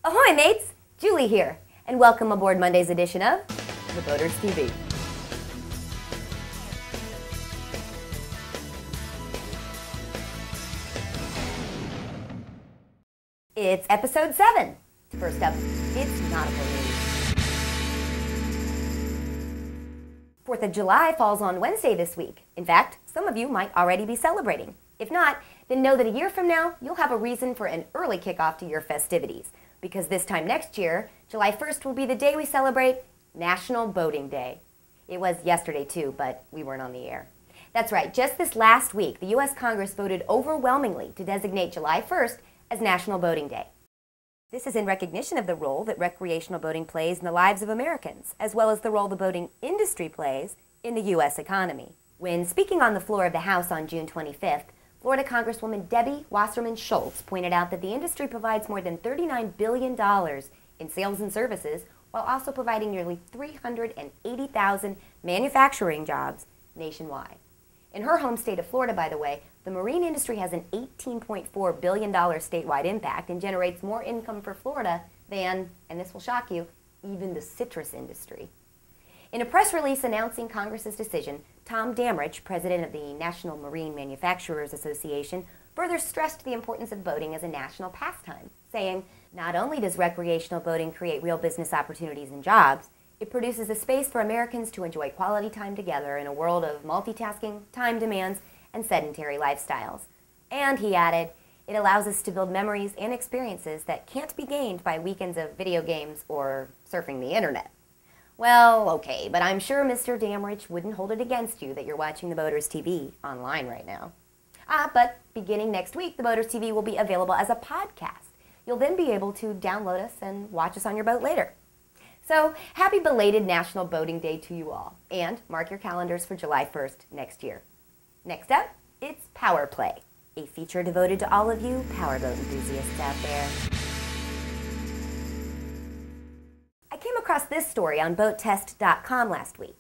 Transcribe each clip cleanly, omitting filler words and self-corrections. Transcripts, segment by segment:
Ahoy mates! Julie here, and welcome aboard Monday's edition of The Boaters TV. It's episode 7. First up, it's nautical news. 4th of July falls on Wednesday this week. In fact, some of you might already be celebrating. If not, then know that a year from now, you'll have a reason for an early kickoff to your festivities. Because this time next year, July 1st will be the day we celebrate National Boating Day. It was yesterday too, but we weren't on the air. That's right, just this last week, the U.S. Congress voted overwhelmingly to designate July 1st as National Boating Day. This is in recognition of the role that recreational boating plays in the lives of Americans, as well as the role the boating industry plays in the U.S. economy. When speaking on the floor of the House on June 25th, Florida Congresswoman Debbie Wasserman Schultz pointed out that the industry provides more than $39 billion in sales and services, while also providing nearly 380,000 manufacturing jobs nationwide. In her home state of Florida, by the way, the marine industry has an $18.4 billion statewide impact and generates more income for Florida than, and this will shock you, even the citrus industry. In a press release announcing Congress's decision, Tom Damrich, president of the National Marine Manufacturers Association, further stressed the importance of boating as a national pastime, saying, "Not only does recreational boating create real business opportunities and jobs, it produces a space for Americans to enjoy quality time together in a world of multitasking, time demands, and sedentary lifestyles." And he added, "It allows us to build memories and experiences that can't be gained by weekends of video games or surfing the internet." Well, okay, but I'm sure Mr. Damrich wouldn't hold it against you that you're watching the Boaters TV online right now. But beginning next week, the Boaters TV will be available as a podcast. You'll then be able to download us and watch us on your boat later. So, happy belated National Boating Day to you all, and mark your calendars for July 1st next year. Next up, it's Power Play, a feature devoted to all of you powerboat enthusiasts out there. I came across this story on BoatTest.com last week.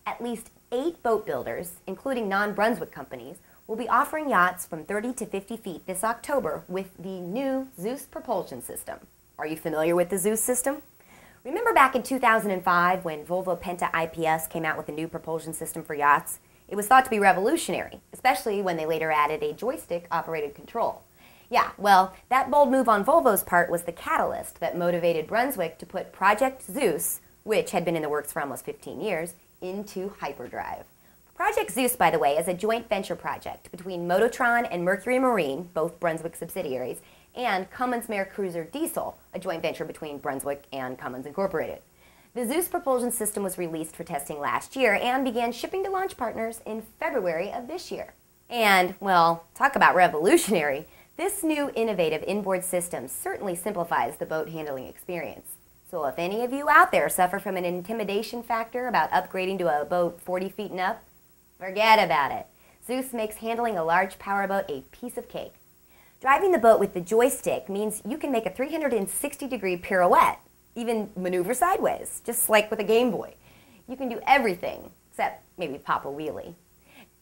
At least 8 boat builders, including non-Brunswick companies, will be offering yachts from 30 to 50 feet this October with the new Zeus propulsion system. Are you familiar with the Zeus system? Remember back in 2005 when Volvo Penta IPS came out with a new propulsion system for yachts? It was thought to be revolutionary, especially when they later added a joystick-operated control. Yeah, well, that bold move on Volvo's part was the catalyst that motivated Brunswick to put Project Zeus, which had been in the works for almost 15 years, into hyperdrive. Project Zeus, by the way, is a joint venture project between Mototron and Mercury Marine, both Brunswick subsidiaries, and Cummins Mare Cruiser Diesel, a joint venture between Brunswick and Cummins Incorporated. The Zeus propulsion system was released for testing last year and began shipping to launch partners in February of this year. And, well, talk about revolutionary. This new innovative inboard system certainly simplifies the boat handling experience. So if any of you out there suffer from an intimidation factor about upgrading to a boat 40 feet and up, forget about it. Zeus makes handling a large powerboat a piece of cake. Driving the boat with the joystick means you can make a 360-degree pirouette, even maneuver sideways, just like with a Game Boy. You can do everything, except maybe pop a wheelie.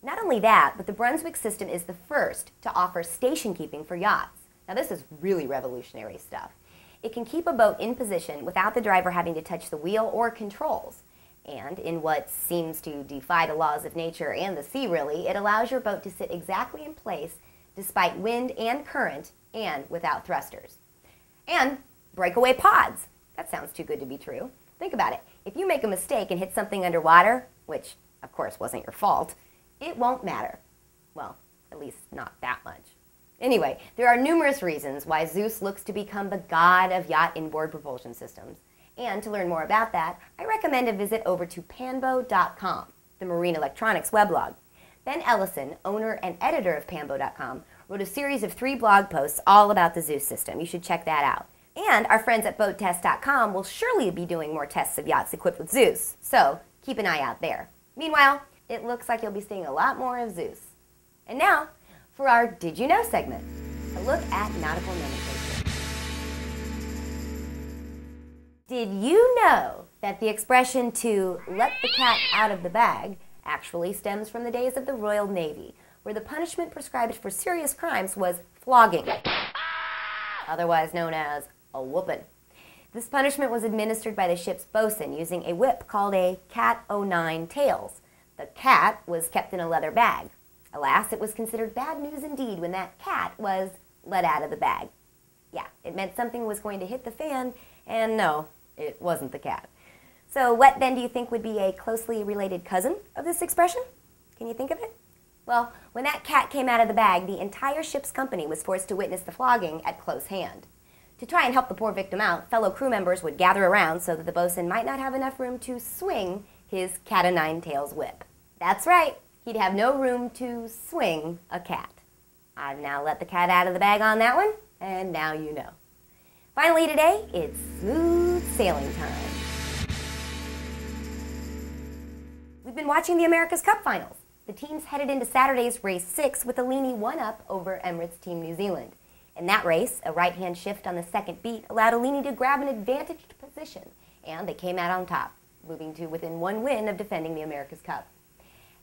Not only that, but the Brunswick system is the first to offer station keeping for yachts. Now this is really revolutionary stuff. It can keep a boat in position without the driver having to touch the wheel or controls. And in what seems to defy the laws of nature and the sea really, it allows your boat to sit exactly in place despite wind and current and without thrusters. And breakaway pods. That sounds too good to be true. Think about it. If you make a mistake and hit something underwater, which of course wasn't your fault, it won't matter. Well, at least not that much. Anyway, there are numerous reasons why Zeus looks to become the god of yacht inboard propulsion systems. And to learn more about that, I recommend a visit over to panbo.com, the marine electronics weblog. Ben Ellison, owner and editor of panbo.com, wrote a series of 3 blog posts all about the Zeus system. You should check that out. And our friends at BoatTest.com will surely be doing more tests of yachts equipped with Zeus, so keep an eye out there. Meanwhile, it looks like you'll be seeing a lot more of Zeus. And now, for our Did You Know segment, a look at nautical nomenclature. Did you know that the expression to let the cat out of the bag actually stems from the days of the Royal Navy, where the punishment prescribed for serious crimes was flogging, otherwise known as a whooping. This punishment was administered by the ship's bosun using a whip called a Cat O' Tails. The cat was kept in a leather bag. Alas, it was considered bad news indeed when that cat was let out of the bag. Yeah, it meant something was going to hit the fan, and no, it wasn't the cat. So what then do you think would be a closely related cousin of this expression? Can you think of it? Well, when that cat came out of the bag, the entire ship's company was forced to witness the flogging at close hand. To try and help the poor victim out, fellow crew members would gather around so that the bosun might not have enough room to swing his Cat O' Tails whip. That's right, he'd have no room to swing a cat. I've now let the cat out of the bag on that one, and now you know. Finally today, it's smooth sailing time. We've been watching the America's Cup finals. The teams headed into Saturday's race 6 with a Alini 1-up over Emirates Team New Zealand. In that race, a right-hand shift on the second beat allowed Alini to grab an advantaged position, and they came out on top, moving to within 1 win of defending the America's Cup.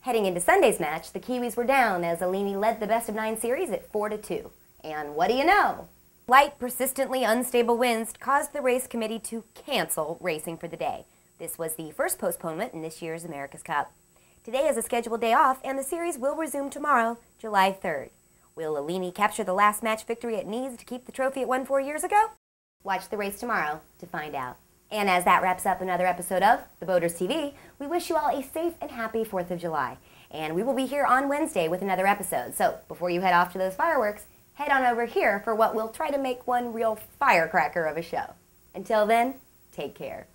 Heading into Sunday's match, the Kiwis were down as Alini led the best-of-9 series at 4-2. And what do you know? Light, persistently unstable winds caused the race committee to cancel racing for the day. This was the first postponement in this year's America's Cup. Today is a scheduled day off, and the series will resume tomorrow, July 3rd. Will Alini capture the last match victory it needs to keep the trophy it won 4 years ago? Watch the race tomorrow to find out. And as that wraps up another episode of The Boaters TV, we wish you all a safe and happy 4th of July. And we will be here on Wednesday with another episode. So before you head off to those fireworks, head on over here for what we'll try to make one real firecracker of a show. Until then, take care.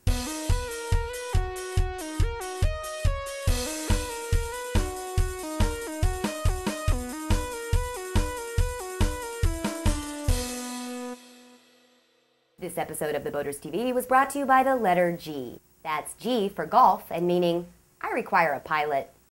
This episode of The Boaters TV was brought to you by the letter G. That's G for golf and meaning I require a pilot.